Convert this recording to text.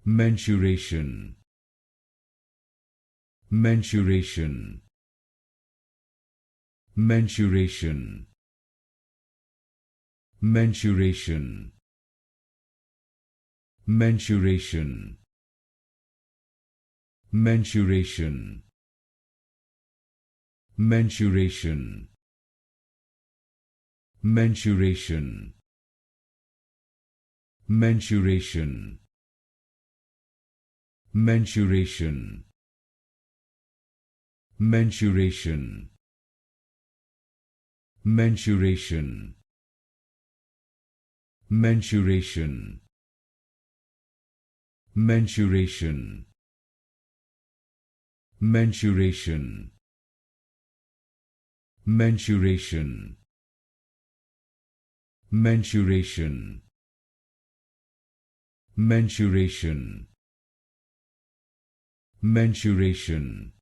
Mensuration. Mensuration. Mensuration. Mensuration. Mensuration. Mensuration. Mensuration. Mensuration. Mensuration. Mensuration. Mensuration. Mensuration. Mensuration. Mensuration. Mensuration. Mensuration. Mensuration. Mensuration. Mensuration.